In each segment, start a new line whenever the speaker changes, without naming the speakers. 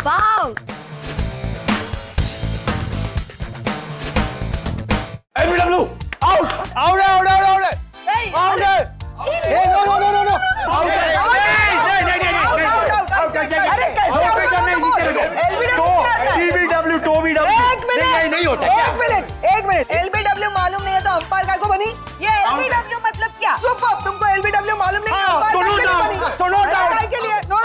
वाव।
LBW out out out out out out ए no no no no no out LBW टोबीडब्ल्यू
एक minute LBW मालूम नहीं है तो अंपायर काय को बनी? ये LBW मतलब क्या? चुप आप, तुमको LBW मालूम नहीं अंपायर काय के लिए? नो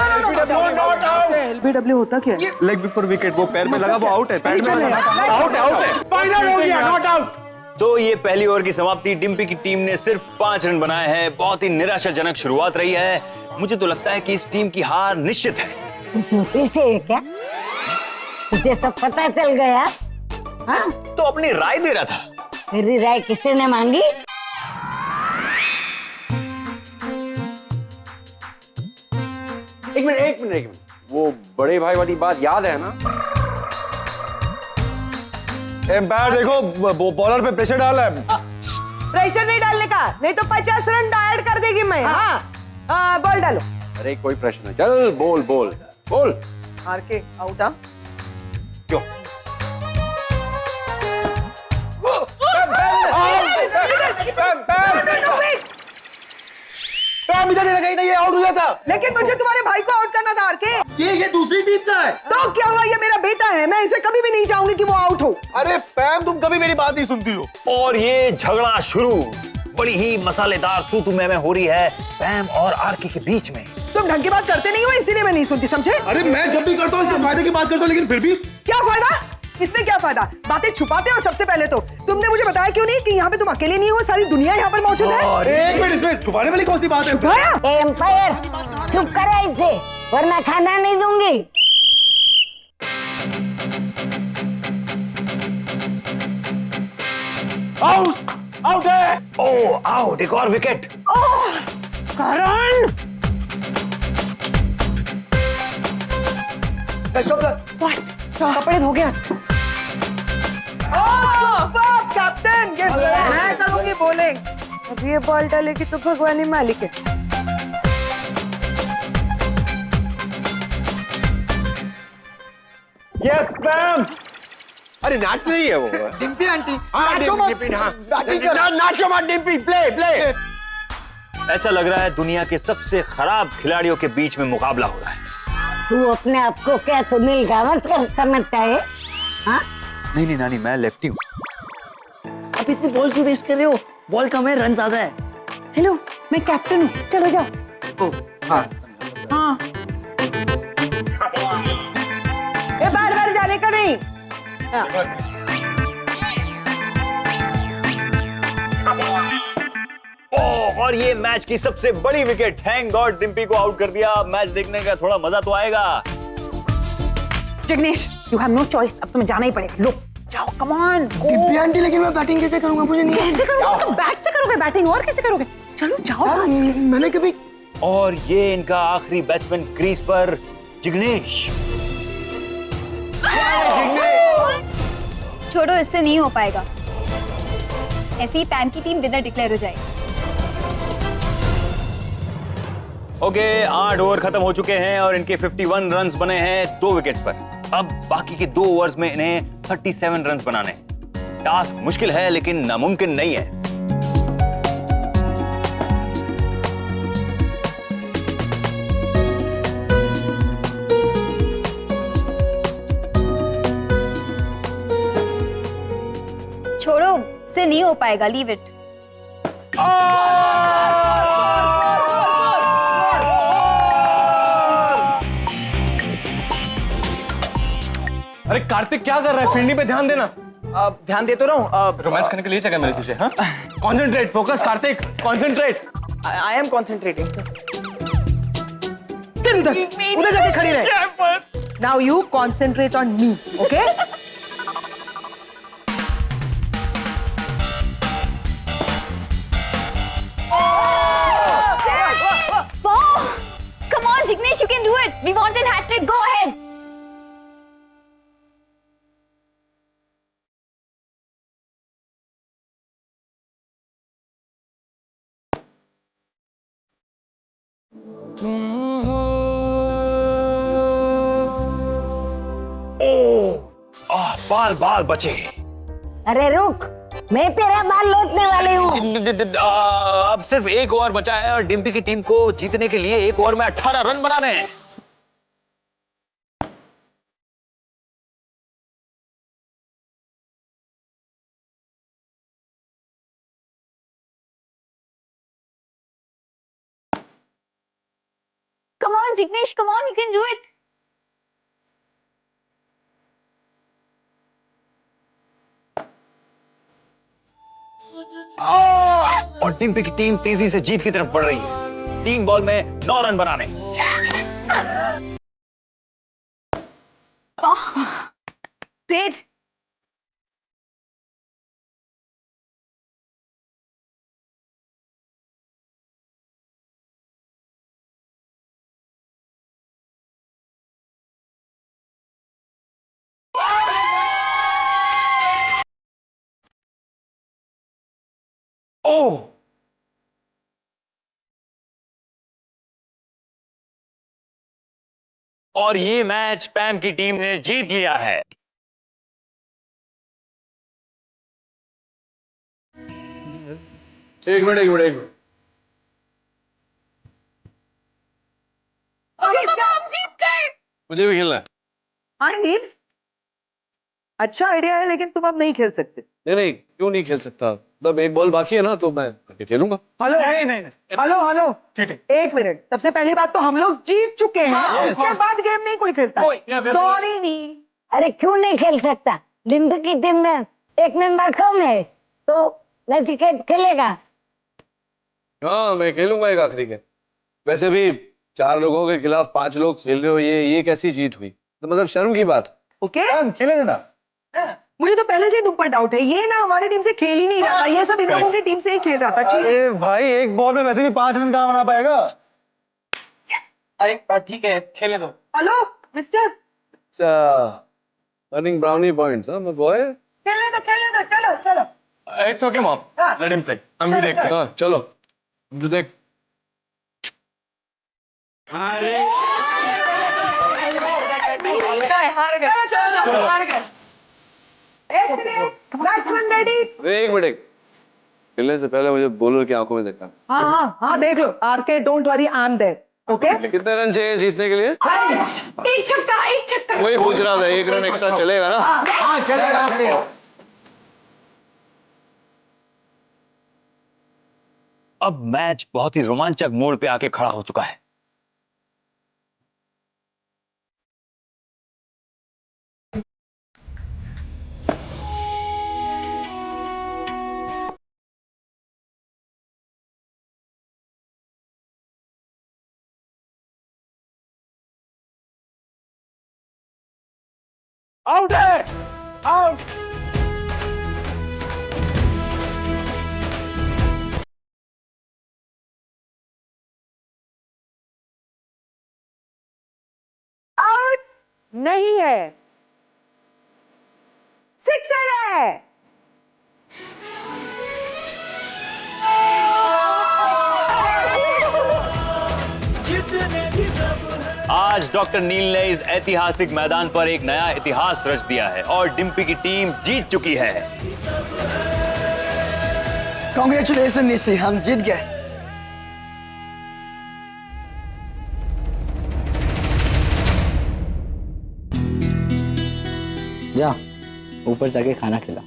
LBW होता क्या?
लेग बिफोर विकेट, वो पैर में लगा, वो आउट है, पैर में आउट है, फाइनल हो गया, नॉट आउट।
तो ये पहली ओवर की समाप्ति। डिम्पी की टीम ने सिर्फ 5 रन बनाए हैं। बहुत ही निराशाजनक शुरुआत रही है। मुझे तो लगता है कि इस टीम की हार निश्चित है।
इसे क्या? तुझे सब पता चल गया? हाँ?
तो अपनी राय दे रहा था।
मेरी राय किसी ने मांगी?
एक मिनट, वो बड़े भाई वाली बात याद है ना? एम्पायर देखो, वो बॉलर पे प्रेशर डाला है।
प्रेशर नहीं डालने का, नहीं तो 50 रन ऐड कर देगी मैं। हाँ बॉल डालो।
अरे कोई प्रश्न नहीं, चल बोल बोल बोल।
हार के आउट। हाँ
क्यों? ये आउट हो जाता।
लेकिन मुझे तुम्हारे भाई को आउट करना था हार के।
ये दूसरी टीम का है।
तो क्या हुआ, ये मेरा बेटा है, मैं इसे कभी भी नहीं चाहूंगी कि वो आउट हो।
अरे पैम, तुम कभी मेरी बात नहीं सुनती हो।
और ये झगड़ा शुरू बड़ी ही मसालेदार तू मैं हो रही है पैम और आरके के बीच में।
तुम ढंग की बात करते नहीं हो, इसीलिए मैं नहीं सुनती, समझे?
अरे मैं जब भी करता हूँ इसके फायदे की बात करता हूँ, लेकिन फिर भी
क्या फायदा? इसमें क्या फायदा? बातें छुपाते हो। सबसे पहले तो तुमने मुझे बताया क्यों नहीं कि यहाँ पे तुम अकेले नहीं हो, सारी दुनिया यहाँ पर मौजूद है।
एक मिनट, इसमें छुपाने वाली कौन सी बात है?
छुपाया?
एम्पायर चुप करे इसे, वरना खाना नहीं दूंगी।
आउट आउट है।
ओ आउट, एक और विकेट।
करण
कपड़े धो गया। कैप्टन, मैं करूंगी बॉलिंग। अब ये बॉल डालेगी तो भगवान ही मालिक है।
यस पैम। अरे नाच रही है वो।
डिम्पी आंटी,
नाचो मत डिम्पी, प्ले।
ऐसा लग रहा है दुनिया के सबसे खराब खिलाड़ियों के बीच में मुकाबला हो रहा है।
तू अपने आप को क्या सुनील गावस्कर समझता है? हाँ?
नहीं नानी, मैं लेफ्टी हूँ।
अब इतनी बॉल क्यों वेस्ट कर रहे हो? बॉल कम है, रन ज्यादा है।
हेलो, मैं कैप्टन हूँ, चलो जाओ।
हाँ।
ये बार जाने का नहीं।
और ये मैच की सबसे बड़ी विकेट। थैंक गॉड डिम्पी को आउट कर दिया। मैच देखने का थोड़ा मजा तो आएगा।
Jignesh, you have no choice, अब तुम्हें जाना ही पड़ेगा। लो जाओ, कम ऑन।
डिम्पी आंटी, लेकिन मैं बैटिंग कैसे करूंगा? मुझे नहीं।
कैसे करोगे? तुम बैट से करोगे बैटिंग, और कैसे करोगे? चलो जाओ।
मैंने कभी।
और ये इनका आखिरी बैट्समैन क्रीज पर, जिग्नेश।
छोड़ो, इससे नहीं हो पाएगा। ऐसे ही पैम की टीम विनर डिक्लेयर हो जाएगी।
ओके, 8 ओवर खत्म हो चुके हैं और इनके 51 रन्स बने हैं 2 विकेट्स पर। अब बाकी के 2 ओवर्स में इन्हें 37 रन्स बनाने। टास्क मुश्किल है लेकिन नामुमकिन नहीं है।
छोड़ो, से नहीं हो पाएगा, लीव इट।
अरे कार्तिक, क्या कर रहा है? फील्डिंग पे ध्यान देना।
ध्यान दे तो रहा हूँ।
रोमांस करने के लिए जगह मिली तुझे? हाँ, concentrate, focus Kartik, concentrate.
I am concentrating.
उधर जाके खड़ी रहे। Now you concentrate on me, okay?
Come on, Jignesh, you can do it. We want an hat trick. Go ahead.
तुम हो
बाल बाल बचे।
अरे रुक, मैं तेरा बाल लौटने वाली हूँ।
अब सिर्फ एक ओवर बचा है और डिम्पी की टीम को जीतने के लिए एक ओवर में 18 रन बनाने हैं।
Come on, Jignesh, come on, you can do it.
और डिम्पी की टीम तेजी से जीत की तरफ बढ़ रही है। 3 बॉल में 9 रन बनाने।
Great.
ओह, और ये मैच पैम की टीम ने जीत लिया है।
एक मिनट मुझे भी खेलना है।
हाँ नील, अच्छा आइडिया है, लेकिन तुम अब नहीं खेल सकते।
नहीं, क्यों नहीं खेल सकता? मतलब एक बॉल बाकी है ना, तो मैं खेलूंगा।
हेलो हेलो,
ठीक है।
एक मिनट। सबसे पहली बात तो हम लोग जीत चुके हैं, उसके बाद गेम नहीं कोई खेलता। सॉरी नील।
अरे क्यों नहीं खेल सकता? डिम्पी की टीम में एक मेंबर कम है, तो नचिकेत खेलेगा।
हाँ, मैं खेलूंगा एक आखिरी गेम। वैसे भी 4 लोगों के खिलाफ 5 लोग खेल रहे हो, ये कैसी जीत हुई? तो मतलब शर्म की बात।
ओके,
खेले देना।
मुझे तो पहले से ही तुम पर डाउट है, ये ना हमारी टीम से खेल ही नहीं रहा था, ये सब इन लोगों की टीम से ही खेल रहा था।
अरे भाई, एक बॉल में वैसे भी 5 रन कहाँ बना पाएगा?
अरे ठीक है, खेलने दो।
हेलो मिस्टर,
अच्छा, अर्निंग ब्राउनी पॉइंट्स, हाँ बॉय।
खेलने दो, चलो।
It's okay mom, let him play. हम भी देखते हैं। हाँ चलो, तू देख।
हार गए। Batsman ready.
एक मिनट, खेलने से पहले मुझे बॉलर की आंखों में देखना।
हाँ देख लो। RK don't worry, I am there. Okay,
कितने रन चाहिए जीतने के लिए?
एक छक्का।
वही पूछ रहा था, 1 रन एक्स्ट्रा चलेगा ना?
हाँ चलेगा।
अब मैच बहुत ही रोमांचक मोड़ पे आके खड़ा हो चुका है।
आउट है, आउट।
आउट नहीं है, सिक्सर है।
आज डॉक्टर नील ने इस ऐतिहासिक मैदान पर एक नया इतिहास रच दिया है और डिम्पी की टीम जीत चुकी है।
कांग्रेचुलेशन निशी, हम जीत गए। जा ऊपर जाके खाना खिला।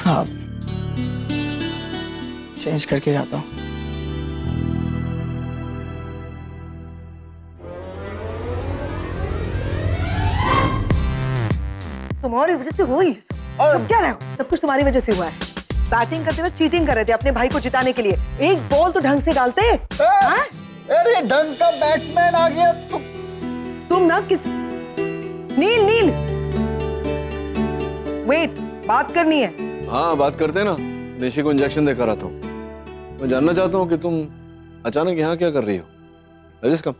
हाँ, चेंज करके जाता हूँ।
तुम्हारी वजह से हुई सब। क्या रहे हो? सब कुछ तुम्हारी वजह से हुआ है। बैटिंग करते हुए चीटिंग कर रहे थे अपने भाई को जिताने के लिए। एक बॉल तो ढंग से डालते। हाँ?
अरे ढंग का बैट्समैन आ गया।
तुम ना किस नील वेट, बात करनी है।
हाँ बात करते हैं ना। निशी को इंजेक्शन देकर आता हूँ। मैं जानना चाहता हूँ कि तुम अचानक यहाँ क्या कर रही हो? रजिस कम।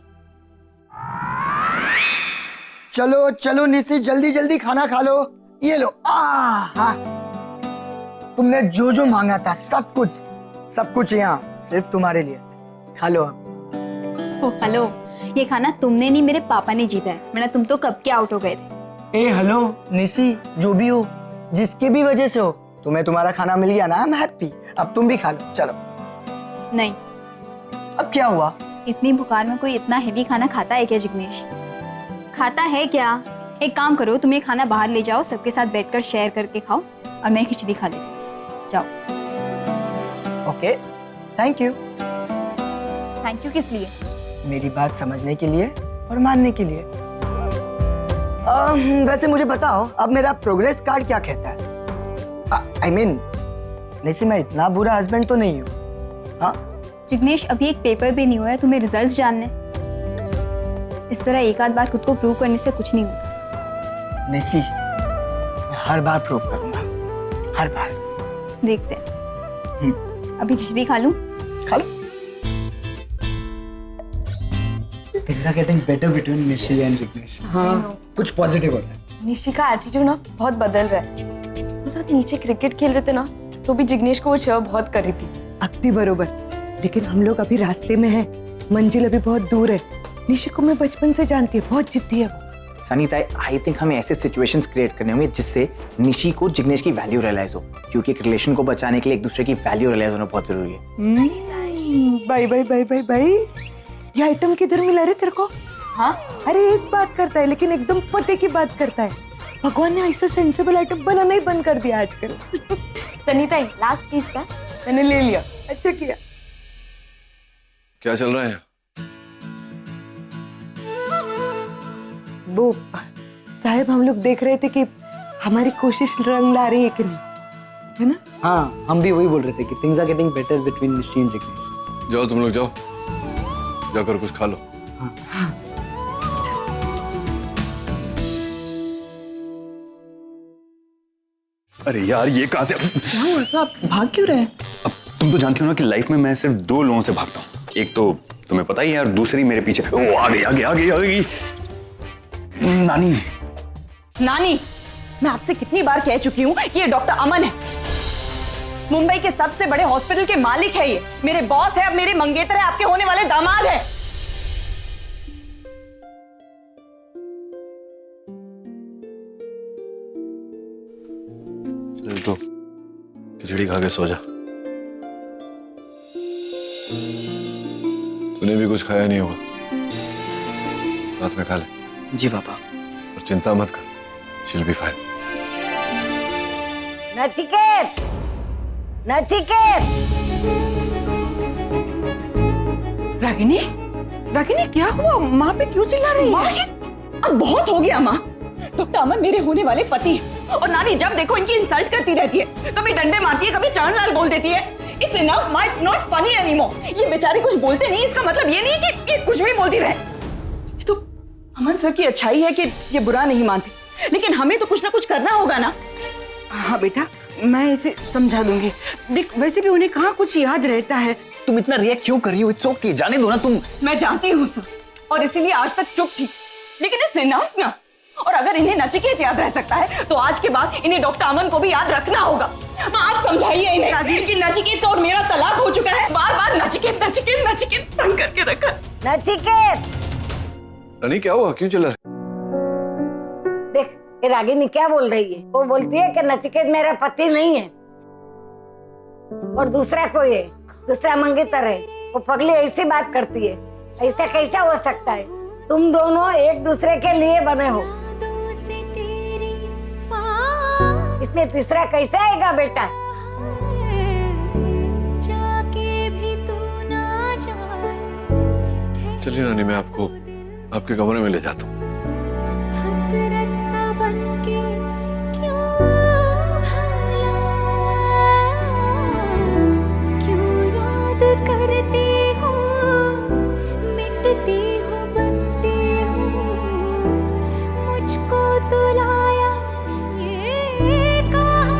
चलो चलो निशी, जल्दी जल्दी खाना खा लो। ये लो। हाँ, तुमने जो जो मांगा था सब कुछ यहाँ सिर्फ तुम्हारे लिए। खा लो।
हेलो, ये खाना तुमने नहीं मेरे पापा ने जीता है, वरना तुम तो कब के आउट हो गए थे।
ए हेलो निशी, जो भी हो, जिसके भी वजह से हो, तुम्हें तुम्हारा खाना मिल गया ना, आई एम हैप्पी। अब तुम भी खा लो, चलो।
नहीं,
अब क्या हुआ?
इतनी बुखार में कोई इतना हेवी खाना खाता है क्या जिग्नेश? खाता है क्या? एक काम करो, तुम ये खाना बाहर ले जाओ, सबके साथ बैठकर शेयर करके खाओ, और मैं खिचड़ी खा लेती। जाओ।
Okay, thank you.
Thank you किस लिए?
मेरी बात समझने के लिए और मानने के लिए। वैसे मुझे बताओ, अब मेरा प्रोग्रेस कार्ड क्या कहता है? आई मीन, निशी, मैं इतना बुरा हस्बैंड तो नहीं हूँ। हाँ,
जिग्नेश, अभी एक पेपर भी नहीं हुआ है, तुम्हें रिजल्ट्स जानने। इस तरह एक आध बार खुद को प्रूव करने से कुछ नहीं होता।
निशी, मैं हर बार प्रूव करूंगा, हर बार।
देखते हैं। अभी खिचड़ी खा लूं?
खा लो।
Things are getting better between Nishi and Jignesh. हाँ, कुछ पॉजिटिव हो रहा है।
निशी का एटीट्यूड ना बहुत बदल रहा है। मतलब नीचे क्रिकेट खेल रहे थे ना, तो भी जिग्नेश को वो चेयर बहुत कर रही थी।
अगदी बरोबर, लेकिन हम लोग अभी रास्ते में हैं, मंजिल अभी बहुत दूर है। निशी को मैं बचपन से जानती है, बहुत जिद्दी है वो।
सनीता, आई थिंक हमें ऐसे सिचुएशंस क्रिएट करने होंगे जिससे निशी को जिग्नेश की वैल्यू रियलाइज हो, क्योंकि एक रिलेशन को बचाने के लिए एक दूसरे की वैल्यू रियलाइज होना बहुत जरूरी है।
भाई भाई भाई भाई भाई, ये आइटम किधर मिला रे तेरे को?
हाँ,
अरे एक बात करता है, लेकिन एकदम पते की बात करता है। भगवान ने ऐसा सेंसिबल आइटम बनाना ही बंद कर दिया आजकल।
सनीता, लास्ट पीस था, मैंने ले लिया।
अच्छा किया।
क्या चल रहा है?
वो साहब, हम लोग देख रहे थे कि हमारी कोशिश रंग ला रही है कि नहीं, है ना?
हाँ, हम भी वही बोल रहे थे कि things are getting better between Nishi and Jignesh.
जाओ तुम लोग, जाओ जाकर कुछ खा लो।
अरे यार, ये कहां से?
क्या हुआ साहब, भाग क्यों रहे हैं?
अब तुम तो जानती हो ना कि लाइफ में मैं सिर्फ दो लोगों से भागता हूँ। एक तो तुम्हें पता ही है, और दूसरी मेरे पीछे। ओ, आ गई आ गई आ गई आ गई नानी।
नानी, मैं आपसे कितनी बार कह चुकी हूँ कि ये डॉक्टर अमन है, मुंबई के सबसे बड़े हॉस्पिटल के मालिक है। ये मेरे बॉस है, अब मेरे मंगेतर है, आपके होने वाले दामाद है।
चल तो खिचड़ी खा के सो जा। तूने भी कुछ खाया नहीं होगा, साथ में खा ले।
जी पापा।
और चिंता मत कर, she'll be fine।
Nachiket, Nachiket.
Ragini, Ragini क्या हुआ? माँ पे क्यों चिल्ला रही
माँ,
है?
ये अब बहुत हो गया माँ। डॉक्टर अमन मेरे होने वाले पति, और नानी जब देखो इनकी इंसल्ट करती रहती है, कभी डंडे मारती है, कभी चांदलाल बोल देती है। इट्स इनफ माँ, इट्स नॉट फनी एनीमोर। ये बेचारे कुछ बोलते नहीं, इसका मतलब ये नहीं कि ये कुछ भी बोलती रहे। ये तो अमन सर की अच्छाई है कि ये बुरा नहीं मानती, लेकिन हमें तो कुछ ना कुछ करना होगा ना।
हाँ बेटा, मैं इसे समझा दूंगी। देख, वैसे भी उन्हें कहाँ कुछ याद रहता है।
तुम इतना रिएक्ट क्यों कर रही हो? इट्स ओके, जाने दो ना तुम।
मैं जानती हूँ सर, और इसीलिए आज तक चुप थी, लेकिन इट्स इनफ ना। और अगर इन्हें नचिकेत याद रह सकता है, तो आज के बाद इन्हें डॉक्टर अमन को भी याद रखना होगा। आप समझाइए इन्हें कि नचिकेत और मेरा तलाक हो चुका है। बार बार नचिकेत नचिकेत नचिकेत तंग करके रखा।
नचिकेत,
रानी क्या हुआ, क्यों चिल्ला रही?
देख ये रागिनी क्या बोल रही है। वो बोलती है कि नचिकेत मेरा पति नहीं है और दूसरा कोई है, दूसरा मंगेतर है। वो पगली ऐसी बात करती है, ऐसा कैसा हो सकता है? तुम दोनों एक दूसरे के लिए बने हो, इसमें तीसरा कैसे आएगा बेटा?
चलिए रानी, मैं आपको आपके कमरे में ले जाता हूँ।
हसरत सा बनके क्यों भला, क्यों याद करते हो, मिटते हो, बनते हो, मुझको तो लाया ये कहाँ।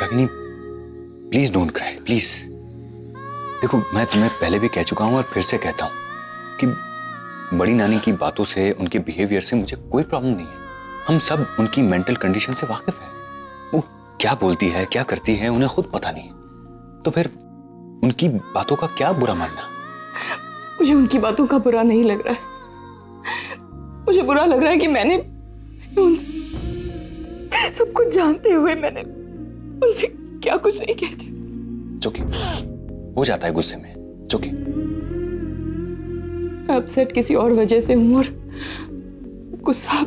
Ragini, please don't cry, please. देखो, मैं तुम्हें पहले भी कह चुका हूं और फिर से कहता हूं कि बड़ी नानी की बातों से, उनके बिहेवियर से मुझे कोई प्रॉब्लम नहीं है। हम सब उनकी मेंटल कंडीशन से वाकिफ हैं। वो क्या बोलती है, क्या करती है, उन्हें खुद पता नहीं है। तो फिर उनकी बातों का क्या बुरा मानना?
मुझे उनकी बातों का बुरा नहीं लग रहा है। मुझे बुरा लग रहा है कि मैंने उनसे सब कुछ जानते हुए मैंने उनसे क्या कुछ नहीं कह दिया।
चुके, हो जाता है गुस्से में, चुके।
मैं अपसेट किसी और वजह से हूं और गुस्सा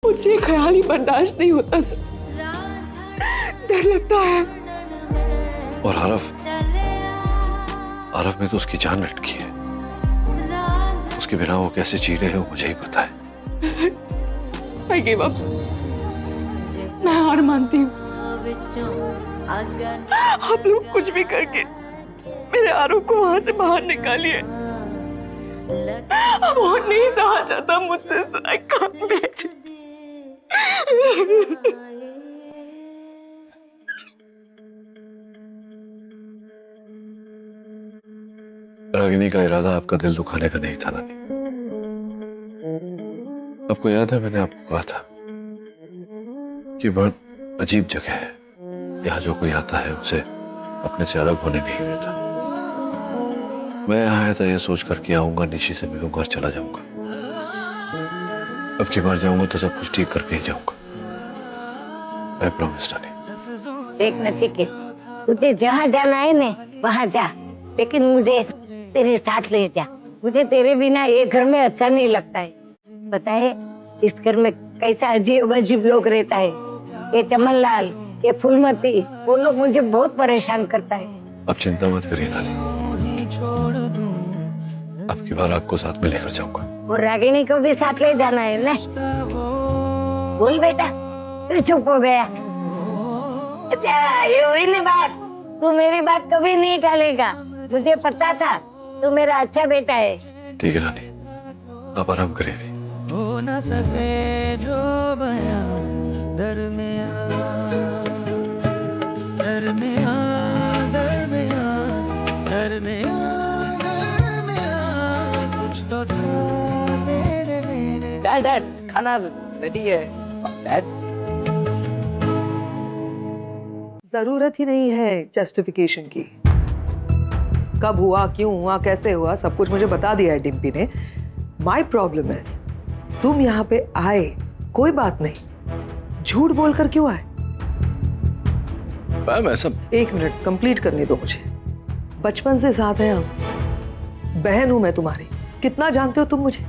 मुझे ख्याल ही बर्दाश्त नहीं होता सर। डर लगता है।
और आरफ में तो उसकी जान लटकी है। उसके बिना वो कैसे जी रहे हो मुझे ही पता है।
I give up। मैं हार मानती हूँ। आप लोग कुछ भी करके मेरे आरोप को वहां से बाहर निकालिए। अब और नहीं सहा जाता मुझसे। I can't bear it।
Ragini का इरादा आपका दिल दुखाने का नहीं था नानी। आपको याद है मैंने आपको कहा था कि बहुत अजीब जगह है, यहाँ जो कोई आता है उसे अपने से अलग होने नहीं देता। मैं यहाँ आया था ये सोच कर कि आऊंगा, निशी से मिलूंगा और चला जाऊंगा। अब की बार जाऊंगा तो सब कुछ ठीक करके ही जाऊंगा। I promise, नानी।
देख नचिकेत, तुझे जहाँ जाना है ना वहाँ जा, लेकिन मुझे तेरे साथ ले जा। मुझे तेरे बिना ये घर में अच्छा नहीं लगता है। पता है इस घर में कैसा अजीब अजीब लोग रहता है। ये चमनलाल, ये फूलमती, वो लोग मुझे बहुत परेशान करता है।
अब चिंता मत करिए नानी, अब की बार आपको साथ में लेकर जाऊंगा।
और रागिनी को भी साथ ले जाना है ना। बोल बेटा, तू चुप हो गया। अच्छा ये हुई ना बात। तू मेरी बात कभी नहीं टालेगा। मुझे पता था तू मेरा अच्छा बेटा है।
ठीक है नानी, आप आराम करिए।
हो न सके जो बयां दरमियां कुछ तो था मेरे मेरे।
डैड खाना रेडी है। डैड जरूरत ही नहीं है जस्टिफिकेशन की। कब हुआ, क्यों हुआ, कैसे हुआ, सब कुछ मुझे बता दिया है डिम्पी ने। माई प्रॉब्लम इज तुम यहाँ पे आए, कोई बात नहीं, झूठ बोलकर क्यों आए?
मैम ऐसा
1 मिनट कंप्लीट करने दो मुझे। बचपन से साथ हैं हम, बहन हूं मैं तुम्हारी। कितना जानते हो तुम मुझे?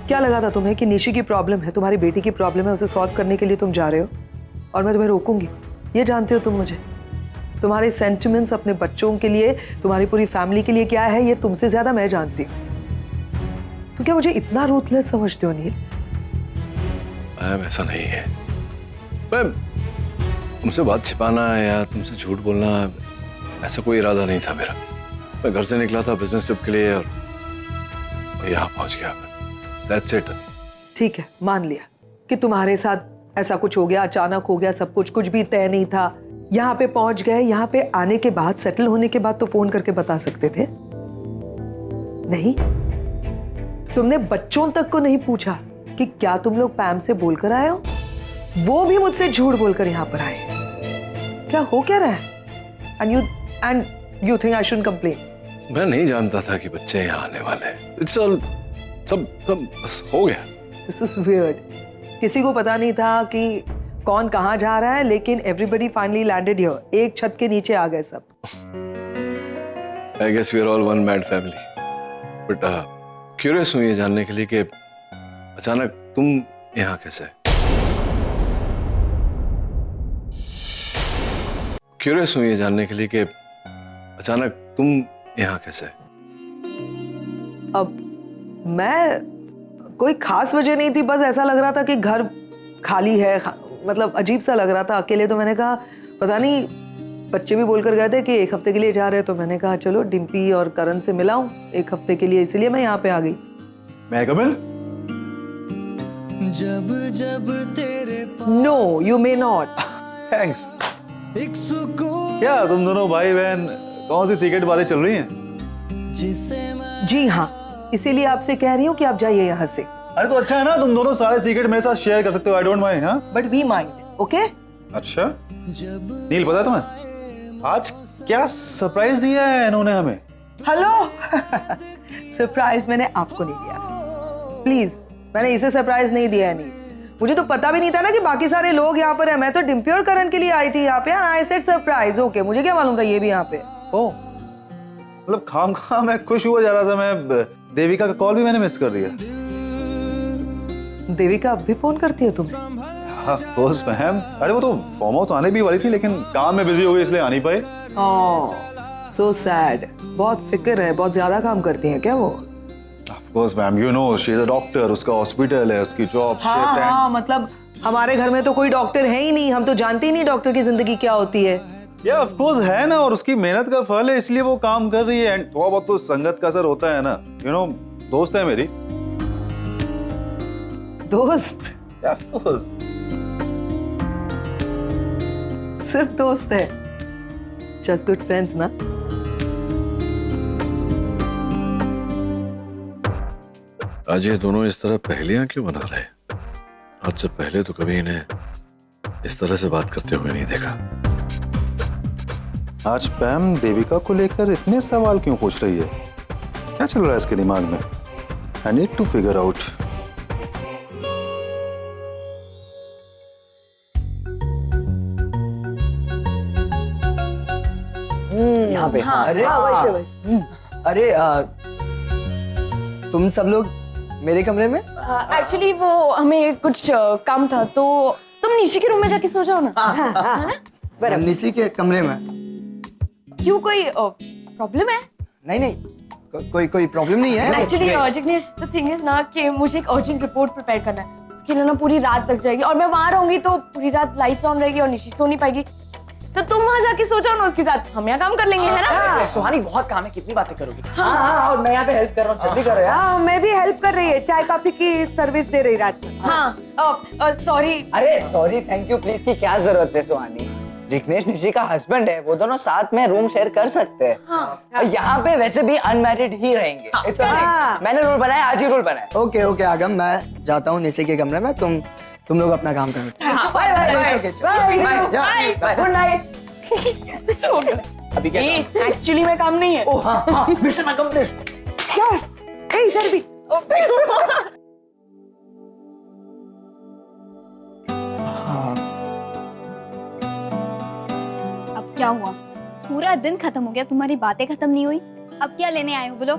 क्या लगा था तुम्हें कि निशी की प्रॉब्लम है, तुम्हारी बेटी की प्रॉब्लम है, उसे सॉल्व करने के लिए तुम जा रहे हो और मैं तुम्हें रोकूंगी? ये जानते हो तुम मुझे? तुम्हारे सेंटिमेंट्स अपने बच्चों के लिए, तुम्हारी पूरी फैमिली के लिए क्या है ये तुमसे ज्यादा मैं जानती हूँ। तो क्या मुझे इतना रूथलेस समझते हो नील?
मैम ऐसा नहीं है। मैम तुमसे बात छिपाना या तुमसे झूठ बोलना ऐसा कोई इरादा नहीं था मेरा। मैं घर से निकला था बिजनेस ट्रिप के लिए और यहाँ पहुंच गया। That's it।
ठीक है, मान लिया कि तुम्हारे साथ ऐसा कुछ हो गया, अचानक हो गया, सब कुछ भी तय नहीं था, यहाँ पे पहुंच गए, यहाँ पे आने के बाद, सेटल होने के बाद तो फोन करके बता सकते थे। नहीं, तुमने बच्चों तक को नहीं पूछा कि क्या तुम लोग पैम से बोलकर आए हो? वो भी मुझसे झूठ बोलकर यहाँ पर आए। क्या हो क्या रहा है? And you think I should complain?
मैं नहीं जानता था कि बच्चे यहाँ आने वाले हैं। इट्स ऑल सब बस हो गया।
This is weird. किसी को पता नहीं था कि कौन कहाँ जा रहा है, लेकिन एवरीबडी फाइनली लैंडेड हियर। एक छत के नीचे आ गए सब।
I guess we are all one mad family. But curious हूँ ये जानने के लिए कि अचानक तुम यहाँ कैसे? क्यूरियस हूँ ये जानने के लिए कि अचानक तुम यहाँ कैसे?
अब मैं कोई खास वजह नहीं थी, बस ऐसा लग रहा था कि घर खाली है, मतलब अजीब सा लग रहा था अकेले। तो मैंने कहा पता नहीं, बच्चे भी बोलकर गए थे कि एक हफ्ते के लिए जा रहे हैं, तो मैंने कहा चलो डिम्पी और करण से मिलाऊं एक हफ्ते के लिए, इसलिए मैं यहाँ पे आ गई।
मैं कमिल?
जब जब तेरे
no you may not.
Thanks.
एक सुकून
क्या तुम दोनों भाई बहन कौन सी सीक्रेट बातें चल रही हैं?
जिसे मैं
जी हाँ, इसीलिए आपसे कह रही हूँ कि आप जाइए यहाँ से।
अरे तो अच्छा है ना, तुम दोनों सारे सीक्रेट मेरे साथ शेयर कर सकते हो। I don't mind. हाँ
बट वी माइंड। ओके?
अच्छा नील, पता है तुम्हें आज क्या सरप्राइज दिया है इन्होंने हमें?
हेलो। सरप्राइज मैंने आपको नहीं दिया, प्लीज। मैंने इसे सरप्राइज नहीं दिया है। नहीं, मुझे तो पता भी नहीं था ना कि बाकी सारे लोग यहाँ पर हैं। मैं तो डिम्पी और करण के लिए आई थी यहाँ पे। I said surprise. ओके, मुझे क्या मालूम था ये भी यहाँ पे।
ओ मतलब खाम मैं खुश हुआ जा रहा था। मैं देविका का कॉल भी मैंने मिस कर दिया।
देविका अब भी फोन करती है तुम्हें?
हाँ कोर्स मैम। अरे वो तो फार्म हाउस आने भी वाली थी, लेकिन काम में बिजी हो गई इसलिए आ नहीं पाई।
So sad. बहुत फिक्र है, बहुत ज्यादा काम करती हैं क्या वो?
Of course ma'am, you know she is a doctor. उसका हॉस्पिटल है, उसकी जॉब।
हाँ, मतलब हमारे घर में तो कोई डॉक्टर है ही नहीं। हम तो जानते ही नहीं डॉक्टर की जिंदगी क्या होती है।
या ऑफ कोर्स है ना, और उसकी मेहनत का फल है, इसलिए वो काम कर रही है। एंड थोड़ा बहुत तो संगत का असर होता है ना। यू नो दोस्त है मेरी।
दोस्त?
Of course.
सिर्फ दोस्त है? जस्ट गुड फ्रेंड्स ना?
आज ये दोनों इस तरह पहेलियां क्यों बना रहे हैं? आज से पहले तो कभी इन्हें इस तरह से बात करते हुए नहीं देखा।
आज पैम देविका को लेकर इतने सवाल क्यों पूछ रही है? क्या चल रहा है इसके दिमाग में? I need to figure out.
यहाँ पे।
अरे अरे तुम सब लोग मेरे कमरे में?
एक्चुअली वो हमें कुछ काम था, तो तुम निशी के रूम में जाके सो जाओ ना। है ना?
निशी के कमरे में?
क्यों, कोई प्रॉब्लम है?
नहीं, कोई प्रॉब्लम नहीं है।
Actually Jignesh, the thing is ना कि मुझे एक अर्जेंट रिपोर्ट प्रिपेयर करना है। उसके लिए ना पूरी रात लग जाएगी, और मैं वहां रहूंगी तो पूरी रात लाइट्स ऑन रहेगी और निशी सो नहीं पाएगी। तो तुम वहां जाके सो जाओ ना उसके साथ, हम यहाँ काम कर लेंगे। है ना?
सुहानी बहुत काम है, कितनी बातें करोगी?
हाँ, और मैं यहाँ पे हेल्प कर रहा हूँ, जल्दी करो यार। हाँ, मैं भी हेल्प कर रही है, चाय कॉफी की सर्विस दे रही रात में।
हाँ, सॉरी।
अरे सॉरी थैंक यू प्लीज की क्या जरूरत है सुहानी? जिग्नेश निशी का हस्बैंड है, वो दोनों साथ में रूम शेयर कर सकते हैं। और यहाँ पे वैसे भी अनमैरिड ही रहेंगे। मैंने रूल बनाया, आज ही रूल बनाया।
ओके आगम, मैं जाता हूँ निशी के कमरे में। तुम लोग अपना काम करो।
Good night.
अभी क्या
एक्चुअली में काम नहीं है।
Mission accomplished.
यस, इधर भी।
अब क्या हुआ? पूरा दिन खत्म हो गया, तुम्हारी बातें खत्म नहीं हुई। अब क्या लेने आए हो बोलो?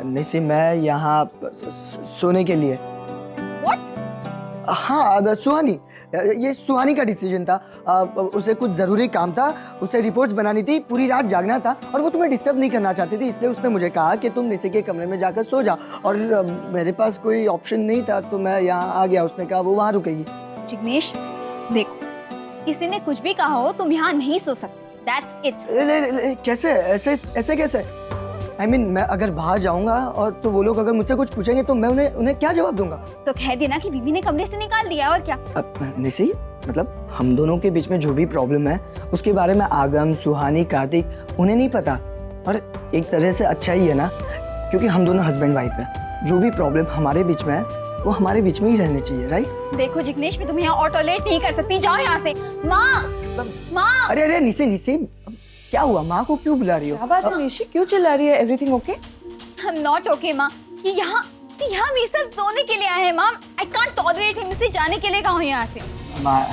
निशी, मैं यहाँ सोने के लिए। हाँ सुहानी, ये सुहानी का डिसीजन था। उसे कुछ जरूरी काम था, उसे रिपोर्ट्स बनानी थी, पूरी रात जागना था, और वो तुम्हें डिस्टर्ब नहीं करना चाहती थी, इसलिए उसने मुझे कहा कि तुम निशी के कमरे में जाकर सो जाओ। और मेरे पास कोई ऑप्शन नहीं था, तो मैं यहाँ आ गया। उसने कहा वो वहाँ रुकेगी।
जिग्नेश देखो, किसी ने कुछ भी कहा हो, तुम यहाँ नहीं सो सकते। That's it.
कैसे? ऐसे कैसे? I mean, मैं अगर बाहर जाऊंगा और तो वो लोग अगर मुझसे कुछ पूछेंगे तो मैं उन्हें क्या जवाब दूंगा?
तो कह देना कि बीबी ने कमरे से निकाल दिया, और क्या।
निशी, मतलब हम दोनों के बीच में जो भी प्रॉब्लम है उसके बारे में आगम, सुहानी, कार्तिक उन्हें नहीं पता। और एक तरह से अच्छा ही है ना, क्योंकि हम दोनों हस्बैंड वाइफ है। जो भी प्रॉब्लम हमारे बीच में है वो हमारे बीच में ही रहने चाहिए, राइट?
देखो जिग्नेश, मैं तुम्हें यहाँ और टॉयलेट नहीं कर सकती, जाओ यहाँ से। माँ, माँ।
अरे अरे निशी निशी, क्या हुआ? माँ को क्यों बुला रही हो?
क्या बात है निशी, क्यों चिल्ला रही है? Everything okay?
I'm not okay, माँ। ये यहाँ भी सब सोने के लिए आए हैं, माँ। I can't tolerate him। इसे जाने के लिए कहा हूँ यहाँ से।
माँ,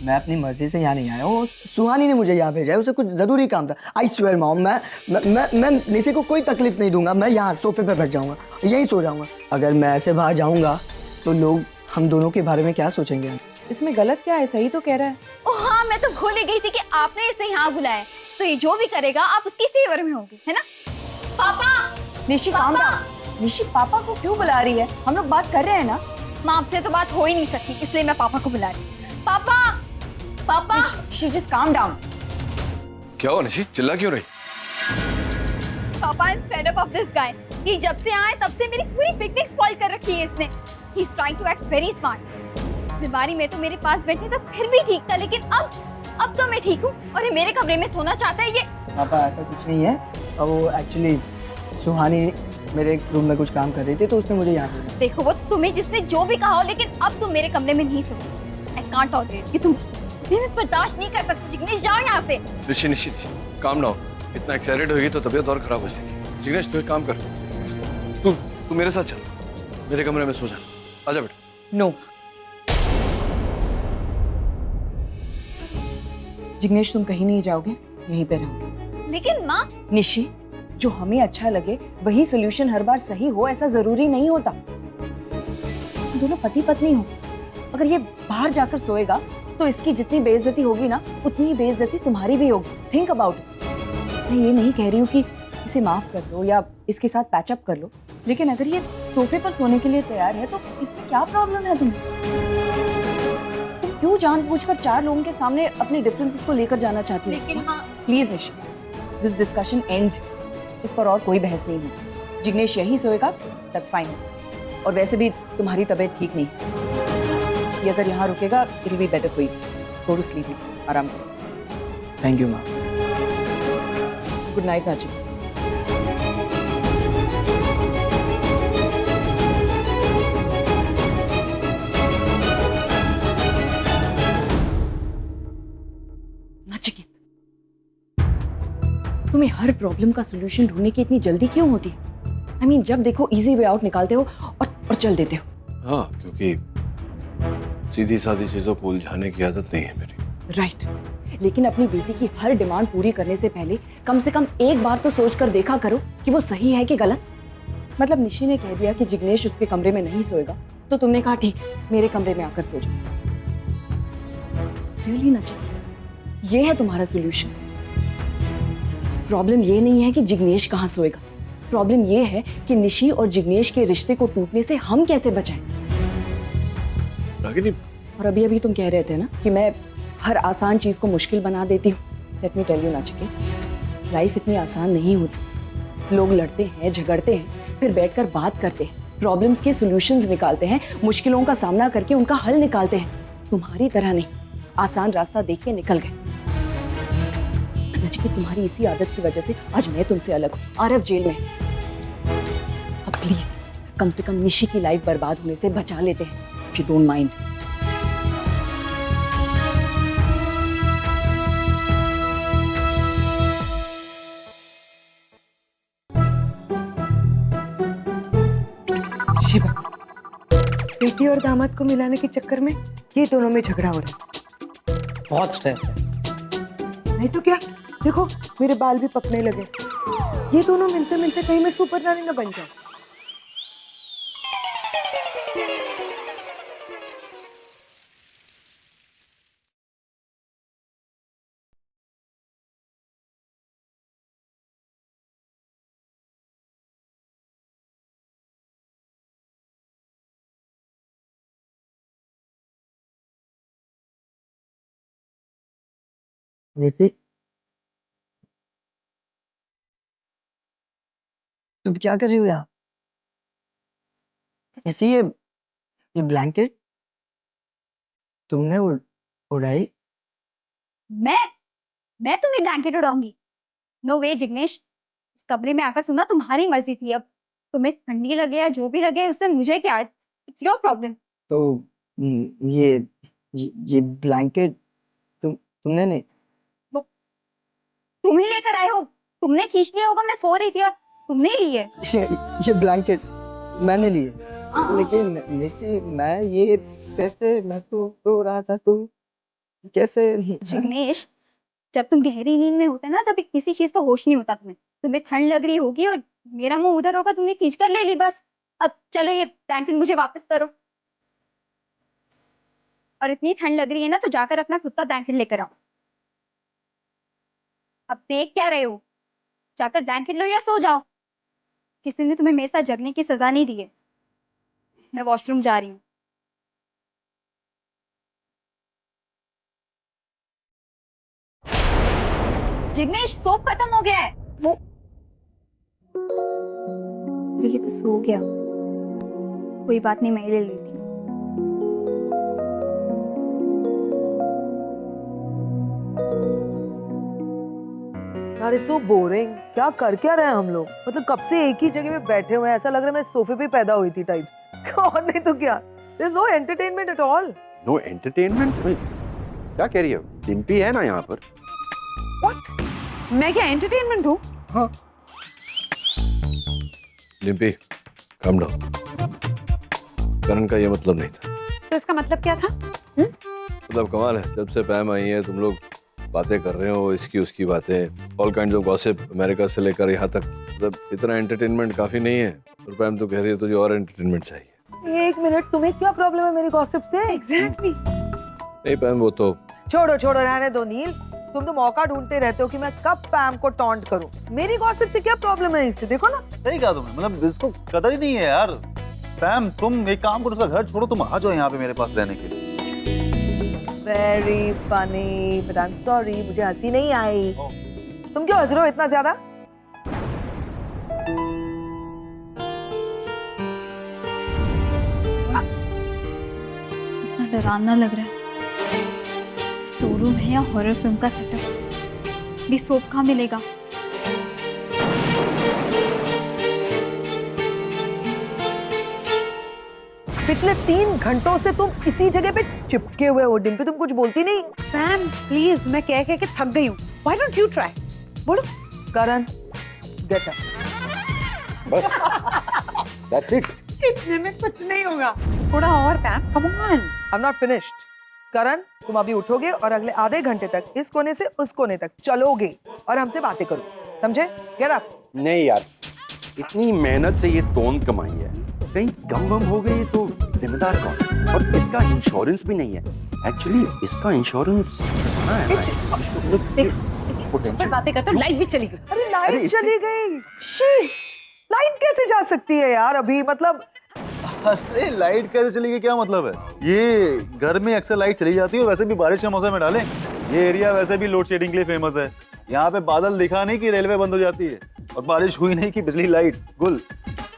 मैं अपनी मर्जी से यहाँ नहीं आया हूँ। सुहानी ने मुझे यहाँ भेजा है, उसे कुछ जरूरी काम था। आई स्वेयर मॉम, मैं निशी को कोई तकलीफ नहीं दूंगा। मैं यहाँ सोफे पे बैठ जाऊंगा, यहीं सो जाऊंगा। अगर मैं ऐसे बाहर जाऊंगा तो लोग हम दोनों के बारे में क्या सोचेंगे?
इसमें गलत क्या है? सही तो कह रहा है।
ओह हाँ, मैं तो भूल ही गई थी कि आपने इसे यहाँ बुलाया है। तो ये जो भी करेगा आप उसकी फेवर में होगी, है ना? पापा!
Nishi calm down. निशी पापा को क्यों बुला रही है? हम लोग बात कर रहे हैं ना।
माँ, आपसे तो बात हो ही नहीं सकती, इसलिए मैं पापा को बुला रही हूँ। पापा! पापा!
She just calm down.
क्या हुआ निशी, चिल्ला क्यों रही?
पापा, I am fed up of this guy. ये जब से आए तब से मेरी पूरी पिकनिक स्पॉइल कर रखी है इसने। He is trying to act very smart. बीमारी में तो मेरे पास बैठे तो फिर भी ठीक था, लेकिन अब तो मैं ठीक हूँ और ये मेरे कमरे में सोना चाहता है। ये
पापा ऐसा कुछ नहीं है। और वो एक्चुअली सुहानी मेरे रूम में कुछ काम कर रही थी तो उसने मुझे यहाँ भेजा।
देखो, वो तुम्हें जिसने जो भी कहा हो, लेकिन अब तुम मेरे कमरे में नहीं सोओगे। आई कांट टॉलरेट कि तुम मैं बर्दाश्त नहीं कर सकती। जिग्नेश, जाओ यहाँ से।
Nishi Nishi calm down. इतना एक्साइटेड होगी तो तबीयत और खराब हो जाएगी। जिग्नेश तू एक काम कर, तू मेरे साथ चल, मेरे कमरे में सो जा। आजा बेटा।
नो। जिग्नेश, तुम कहीं नहीं जाओगे, यहीं पे रहोगे।
लेकिन माँ,
निशी, जो हमें अच्छा लगे वही सोल्यूशन हर बार सही हो ऐसा जरूरी नहीं होता। तुम दोनों पति पत्नी हो। अगर ये बाहर जाकर सोएगा तो इसकी जितनी बेइज्जती होगी ना, उतनी ही बेइज्जती तुम्हारी भी होगी। Think about it. मैं ये नहीं कह रही हूँ कि इसे माफ कर लो या इसके साथ पैचअप कर लो, लेकिन अगर ये सोफे पर सोने के लिए तैयार है तो इसमें क्या प्रॉब्लम है? तुम क्यों जानबूझकर 4 लोगों के सामने अपने डिफरेंसेस को लेकर जाना चाहती हो?
लेकिन माँ,
please Nishi, this discussion ends. इस पर और कोई बहस नहीं होगी। जिग्नेश यही सोएगा, दैट्स फाइन। और वैसे भी तुम्हारी तबीयत ठीक नहीं, ये अगर यहाँ रुकेगा it will be better for you. Go to sleep, आराम करो।
थैंक यू माँ।
Good night Nachi. नचिकेत, तुम्हें हर प्रॉब्लम का सॉल्यूशन ढूंढने की इतनी जल्दी क्यों होती है? I mean, जब देखो इजी वे आउट निकालते हो और चल देते हो।
हाँ, क्योंकि सीधी सादी चीजों को उलझाने की आदत नहीं है मेरी।
राइट। लेकिन अपनी बेटी की हर डिमांड पूरी करने से पहले कम से कम एक बार तो सोच कर देखा करो कि वो सही है कि गलत। मतलब निशी ने कह दिया कि जिग्नेश उसके कमरे में नहीं सोएगा, तो तुमने कहा ठीक है, मेरे कमरे में आकर सो जाओ। रियली नचिकेत, ये है तुम्हारा सॉल्यूशन। प्रॉब्लम ये नहीं है कि जिग्नेश कहाँ सोएगा, प्रॉब्लम ये है कि निशी और जिग्नेश के रिश्ते को टूटने से हम कैसे बचाएं।
रागिनी,
और अभी अभी तुम कह रहे थे ना कि मैं हर आसान चीज को मुश्किल बना देती हूँ। Let me tell you Nachiket, life इतनी आसान नहीं होती। लोग लड़ते हैं, झगड़ते हैं, फिर बैठकर बात करते हैं, प्रॉब्लम्स के सॉल्यूशंस निकालते हैं, मुश्किलों का सामना करके उनका हल निकालते हैं। तुम्हारी तरह नहीं, आसान रास्ता देख के निकल गए। नचिकेत, तुम्हारी इसी आदत की वजह से आज मैं तुमसे अलग हूँ, आरव जेल में। अब प्लीज कम से कम निशी की लाइफ बर्बाद होने से बचा लेते हैं, if you don't mind.
Shiva, बेटी और दामाद को मिलाने के चक्कर में ये दोनों में झगड़ा हो रहा है।
बहुत स्ट्रेस है।
नहीं तो क्या, देखो मेरे बाल भी पकने लगे। ये दोनों मिलते मिलते कहीं मैं सुपर नानी न बन जाऊं।
निशी, तुम क्या कर रही हो यहाँ? ऐसे ये ब्लैंकेट तुमने
उड़ाई?
मैं तुम्हें ब्लैंकेट उड़ाऊंगी? नो वे जिग्नेश, इस कमरे में आकर सुना तुम्हारी मर्जी थी। अब तुम्हें ठंडी लगे या जो भी लगे उससे मुझे क्या, इट्स योर प्रॉब्लम।
तो ये ब्लैंकेट तुमने नहीं?
तुम ही लेकर आए हो, तुमने खींच लिया होगा, मैं सो रही थी और तुमने ही लिए।
ये ब्लैंकेट मैंने लिए, लेकिन निशी मैं ये कैसे, मैं तो सो रहा था, तुम कैसे?
जिग्नेश, जब तुम गहरी नींद में होते ना तभी किसी चीज का होश नहीं होता तुम्हें ठंड लग रही होगी और मेरा मुंह उधर होगा, तुमने खींच कर ले ली बस। अब चलो ये ब्लैंकेट मुझे वापस करो, और इतनी ठंड लग रही है ना तो जाकर अपना खुद का ब्लैंकेट लेकर आओ। अब देख क्या रहे हो, जाकर ब्लैंकेट लो या सो जाओ। किसी ने तुम्हें मेरे साथ जगने की सजा नहीं दी है। मैं वॉशरूम जा रही हूँ। जिग्नेश, सोप खत्म हो गया है। वो ये तो सो गया, कोई बात नहीं, मैं ही ले लेती हूँ।
यार सो बोरिंग, क्या कर क्या रहे हैं हम लोग? मतलब कब से एक ही जगह पे बैठे हुए हैं, ऐसा लग रहा है मैं सोफे पे पैदा हुई थी टाइप। और नहीं तो क्या, there is no entertainment at all.
No entertainment? क्या कह रही है? डिम्पी है ना यहाँ पर।
व्हाट? मैं क्या एंटरटेनमेंट हूँ?
हाँ।
Dimpy, calm down. करण का ये मतलब नहीं था।
तो इसका मतलब क्या था?
मतलब कमाल है, जब से पैम आई है तुम लोग बातें कर रहे हो, इसकी उसकी बातें, all kinds of gossip, America से लेकर यहाँ तक। मतलब इतना एंटरटेनमेंट काफी नहीं है, और पैम तो कह रही है तुझे और एंटरटेनमेंट चाहिए।
एक मिनट, तुम्हें क्या प्रॉब्लम है मेरी गॉसिप से?
एग्जैक्टली।
नहीं पैम, वो तो
छोड़ो रहने दो नील, तुम तो मौका ढूंढते रहते हो कि मैं कब पैम को टॉन्ट करूं। मेरी गॉसिप से क्या प्रॉब्लम है इससे? देखो ना।
सही कहा तुमने, मतलब इसको कदर ही नहीं है यार। पैम, तुम एक काम करो, उसका घर छोड़ो, तुम आ जाओ यहाँ पे मेरे पास रहने के लिए।
Very funny, but I am sorry, मुझे हंसी नहीं आई। तुम क्यों हंस रहे हो इतना ज्यादा?
इतना डरावना लग रहा है। स्टोर रूम है या हॉरर फिल्म का सेटअप? भी सोप कहाँ मिलेगा?
पिछले 3 घंटों से तुम इसी जगह पे चिपके हुए हो डिम्पी, तुम कुछ बोलती नहीं।
पैम प्लीज, मैं कह के थक गई हूँ। Why don't you try? बोलो।
करण, गेट अप।
बस, that's it।
इतने में कुछ नहीं होगा, थोड़ा और पैम, come on.
I am not finished. Karan, तुम अभी उठोगे और अगले आधे घंटे तक इस कोने से उस कोने तक चलोगे और हमसे बातें करो, समझे? Get up.
नहीं यार, इतनी मेहनत से ये तोंद कमाई है, कहीं गम वम हो गई तो जिम्मेदार कौन? और इसका इंश्योरेंस भी नहीं है। एक्चुअली इसका इंश्योरेंस
ऊपर बातें करते हो, लाइट भी चली गई।
अरे लाइट चली गई। शी, लाइट कैसे जा सकती है यार अभी? मतलब
अरे लाइट कैसे चली गई, क्या मतलब है? ये घर में अक्सर लाइट चली जाती है, वैसे भी बारिश के मौसम में डालें। ये एरिया वैसे भी लोड शेडिंग के लिए फेमस है। यहाँ पे बादल दिखा नहीं कि रेलवे बंद हो जाती है, और बारिश हुई नहीं कि बिजली लाइट गुल।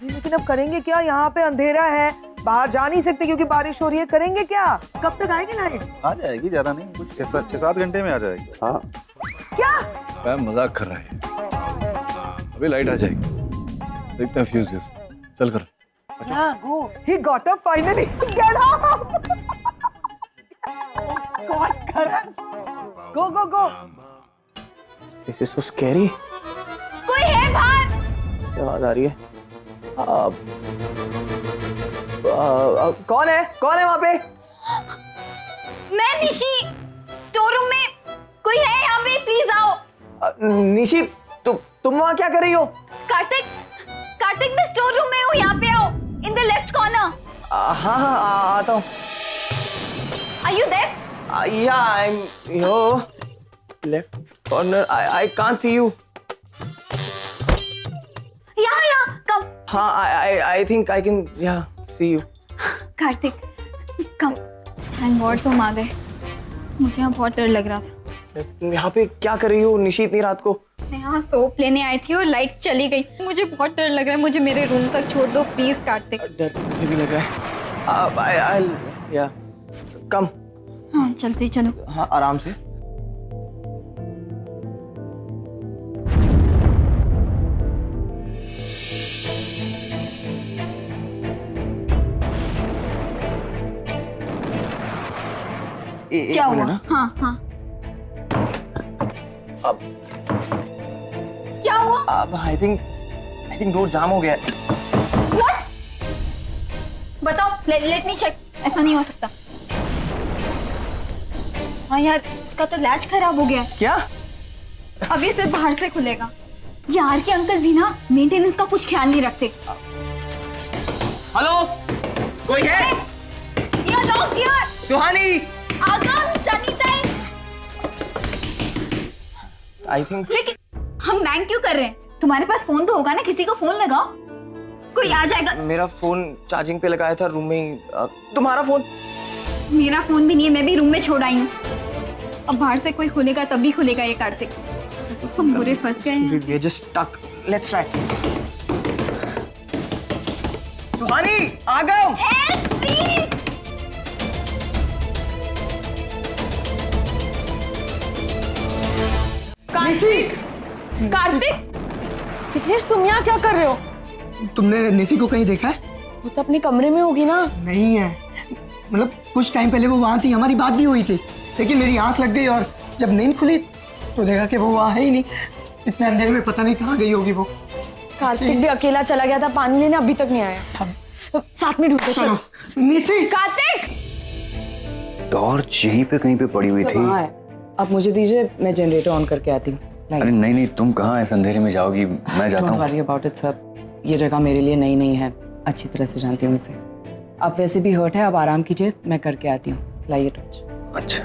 लेकिन अब करेंगे क्या? यहाँ पे अंधेरा है, बाहर जा नहीं सकते क्योंकि बारिश हो रही है। करेंगे क्या? कब तक आएगी लाइट?
आ जाएगी, ज्यादा नहीं, कुछ 6-7 घंटे में आ जाएगी।
हाँ।
क्या?
पैम मजाक कर रहा है, अभी लाइट आ जाएगी। देखते हैं फ्यूज, चल कर।
हाँ, go।
He got up finally. Get up!
God, Karan।
Go.
This is so scary।
कोई है बाहर?
आवाज आ रही है। कौन है वहाँ पे?
मैं निशी, स्टोर रूम में कोई है यहाँ पे? प्लीज आओ।
निशी, तुम वहाँ क्या कर रही हो?
कार्तिक, मैं स्टोर रूम में हूँ, यहाँ पे आओ। In the left corner.
हाँ, आता हूँ।
Are you there?
Yeah, I'm here. Left corner. I can't see you.
यहाँ, come.
हाँ, I think I can, yeah, see you.
Kartik, come. Thank God तुम आ गए। मुझे यहाँ बहुत डर लग रहा था।
तुम यहाँ पे क्या कर रही हो निशी इतनी रात को?
मैं यहाँ सोप लेने आई थी और लाइट चली गई। मुझे बहुत डर लग रहा है, मुझे मेरे रूम तक छोड़ दो प्लीज कार्तिक।
डर मुझे भी लग रहा है। Yeah, come।
हाँ चलते चलो।
हाँ आराम से।
क्या हुआ? हाँ हाँ
अब
क्या हुआ?
अब आई थिंक डोर जाम हो गया।
What? बताओ, लेट मी चेक। ऐसा नहीं हो सकता। हाँ यार, इसका तो लैच खराब हो गया है।
क्या?
अभी सिर्फ बाहर से खुलेगा। यार के अंकल भी ना मेंटेनेंस का कुछ ख्याल नहीं रखते।
हेलो, कोई है?
You're locked here.
सुहानी।
आगम, सनीता।
आई थिंक
लेकिन हम बैंक क्यों कर रहे हैं? तुम्हारे पास फोन तो होगा ना, किसी को फोन लगाओ, कोई आ जाएगा।
मेरा फोन चार्जिंग पे लगाया था रूम में ही। तुम्हारा फोन?
मेरा फोन भी नहीं है, मैं भी रूम में छोड़ आई हूँ। अब बाहर से कोई खुलेगा तब भी खुलेगा ये कार्तिक। हम बुरे फंस गए हैं।
We are just stuck. Let's try. सुहानी, आगम।
Help, please.
कार्तिक, विघ्नेश तुम यहाँ क्या कर रहे हो?
तुमने निशी को कहीं देखा है?
वो तो अपने कमरे में होगी ना।
नहीं है, मतलब कुछ टाइम पहले वो वहां थी, हमारी बात भी हुई थी, लेकिन मेरी आंख लग गई और जब नींद खुली तो देखा कि वो वहां है ही नहीं। इतने अंधेरे में पता नहीं कहाँ गई होगी वो।
कार्तिक भी अकेला चला गया था पानी लेने, अभी तक नहीं आया। साथ में ढूंढते
चलो। निशी,
कार्तिक
टॉर्च यहीं पे कहीं पे पड़ी हुई थी।
अब मुझे दीजिए, मैं जनरेटर ऑन करके आती हूँ।
अरे नहीं, तुम कहाँ इस अंधेरे में जाओगी? मैं जाता हूँ।
Don't worry about it, sir. ये जगह मेरे लिए नई नहीं है, अच्छी तरह से जानती हूँ इसे। अब वैसे भी हर्ट है, अब आराम कीजिए, मैं करके आती हूँ। लाइए टॉर्च।
अच्छा।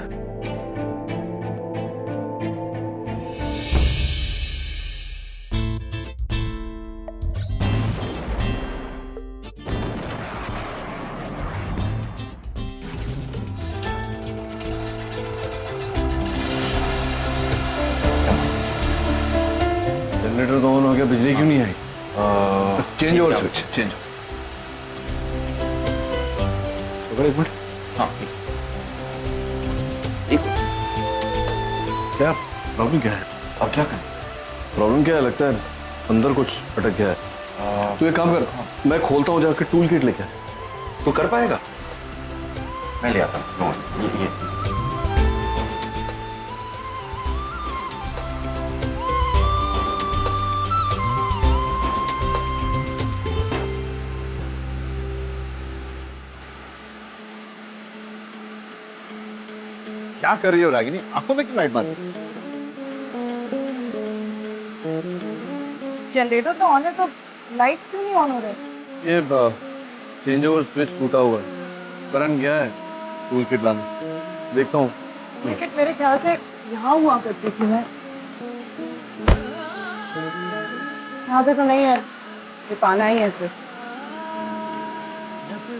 जनरेटर तो ऑन हो गया, बिजली क्यों नहीं आई? Change over switch, change. एक मिनट।
हाँ।
क्या प्रॉब्लम क्या है?
अब क्या करें?
प्रॉब्लम क्या है? लगता है अंदर कुछ अटक गया है। तू एक काम कर, मैं खोलता हूँ, जाकर टूल किट लेके आ।
तू कर पाएगा? मैं ले आता हूँ। ये
क्या कर रही हो रागिनी? आंखों में क्यों लाइट मार?
जनरेटर तो ऑन है, तो लाइट क्यों नहीं ऑन हो रहे?
ये चेंज ओवर स्विच टूटा हुआ है। करंट गया है टूल किट लाने। देखता हूँ।
विकेट मेरे ख्याल से यहाँ हुआ करती थी मैं। यहाँ पे तो नहीं है, ये पाना ही है सिर्फ।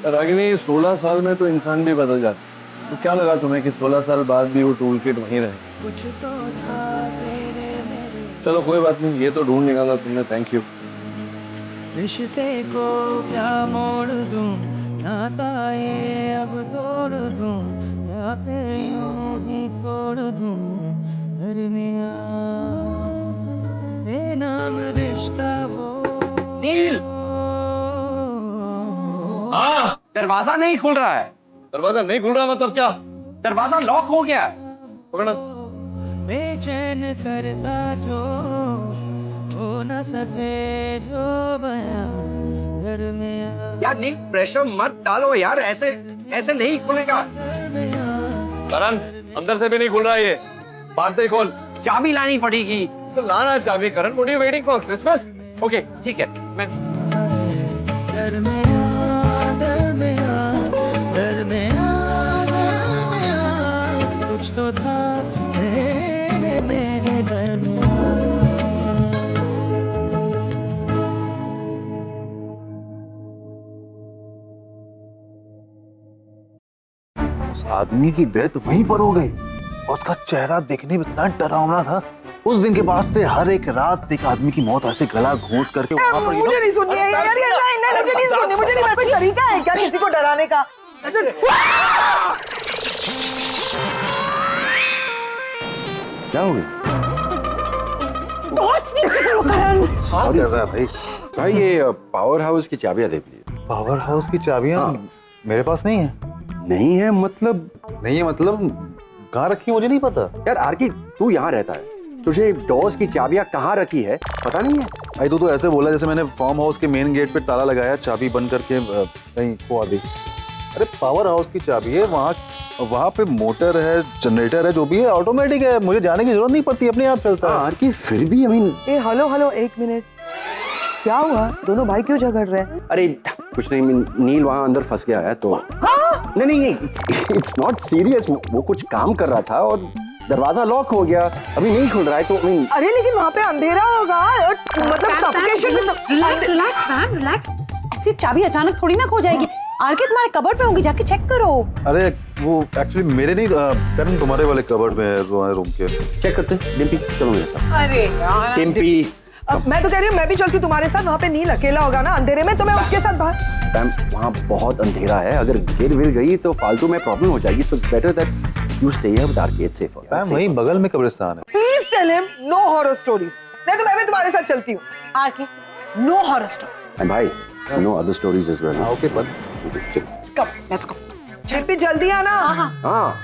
रागिनी, 16 साल में तो इंसान भी बदल जाता है। तो क्या लगा तुम्हें कि 16 साल बाद भी वो टूल किट वहीं रहे? चलो कोई बात नहीं, ये तो ढूंढ निकाला तुमने, थैंक यू।
रिश्ते को क्या मोड़ दूं, नाता ये अब तोड़ दूं, या फिर यूं ही छोड़ दूं। दरमियां बेनाम रिश्ता वो।
नील, हाँ, दरवाजा नहीं खुल रहा है।
दरवाजा नहीं खुल रहा मतलब क्या?
दरवाजा लॉक हो गया।
पकड़ना।
बेचैन करता जो हो न सके जो बयां दरमियां।
यार नील, प्रेशर मत डालो यार, ऐसे नहीं खुलेगा।
करण, अंदर से भी नहीं खुल रहा है ये। बाहर से ही खोल।
चाबी लानी पड़ेगी।
तो लाना चाबी। Karan, what are you waiting for? Christmas?
Okay ठीक है, मैं
दरमियां कुछ तो था मेरे दरमियां।
उस आदमी की डेथ वहीं पर हो गई और उसका चेहरा देखने में इतना डरावना था। उस दिन के बाद से हर एक रात एक आदमी की मौत ऐसे गला घोंट करके वहां पर
मुझे नहीं सुननी है यार, नहीं मुझे नहीं सुननी, मुझे नहीं। कोई तरीका है क्या किसी को डराने का?
क्या हो गया?
टॉर्च नीचे करो करण।
क्या कर रहा है भाई?
भाई ये पावर हाउस की चाबियां दे प्लीज।
पावर हाउस की चाबियां मेरे पास नहीं है।
नहीं है मतलब?
नहीं है मतलब कहाँ रखी मुझे नहीं पता।
यार आरकी, तू यहाँ रहता है, तुझे डोर्स की चाबियां कहाँ रखी है पता नहीं है?
भाई तू तो ऐसे बोला जैसे मैंने फार्म हाउस के मेन गेट पे ताला लगाया, चाबी बंद करके कहीं खो दी। अरे पावर हाउस की चाबी है, वहाँ पे मोटर है, जनरेटर है, जो भी है ऑटोमेटिक है, मुझे जाने की जरूरत नहीं पड़ती, अपने आप चलता है।
आरकी फिर भी
ए हेलो हेलो, एक मिनट, क्या हुआ? दोनों भाई क्यों झगड़ रहे हैं?
अरे कुछ नहीं, नील वहाँ अंदर फंस गया है तो। नहीं, इट्स नॉट सीरियस। वो कुछ काम कर रहा था और दरवाजा लॉक हो गया, अभी नहीं खुल रहा है तो
अरे लेकिन वहाँ पे अंधेरा होगा, मतलब सफोकेशन।
Relax ma'am, relax. ऐसी चाबी अचानक थोड़ी ना खो जाएगी। आरके तुम्हारे कबर्ड पे होंगी, जाके चेक करो।
अरे वो एक्चुअली मेरे नहीं, करण तुम्हारे वाले कबर्ड में है, तुम्हारे रूम के।
चेक करते हैं। डिम्पी चलो मेरे साथ।
अरे यार
डिम्पी
मैं तो कह रही हूँ मैं भी चलती तुम्हारे साथ, वहाँ पे नील अकेला होगा ना अंधेरे में, तो मैं उसके साथ बाहर।
मैम वहाँ बहुत अंधेरा है, अगर गिर विर गई तो फालतू में प्रॉब्लम हो जाएगी, so better that you stay here with RK, it's safer.
Ma'am वहीं बगल में कब्रिस्तान है।
Please tell him no horror stories, नहीं तो मैं भी तुम्हारे साथ चलती हूँ।
RK, no horror story.
And भाई no other stories as well.
Okay but
come, let's go.
झटपी जल्दी आना।
हाँ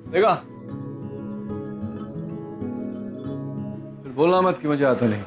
देखा, फिर बोलना मत कि मुझे आता नहीं।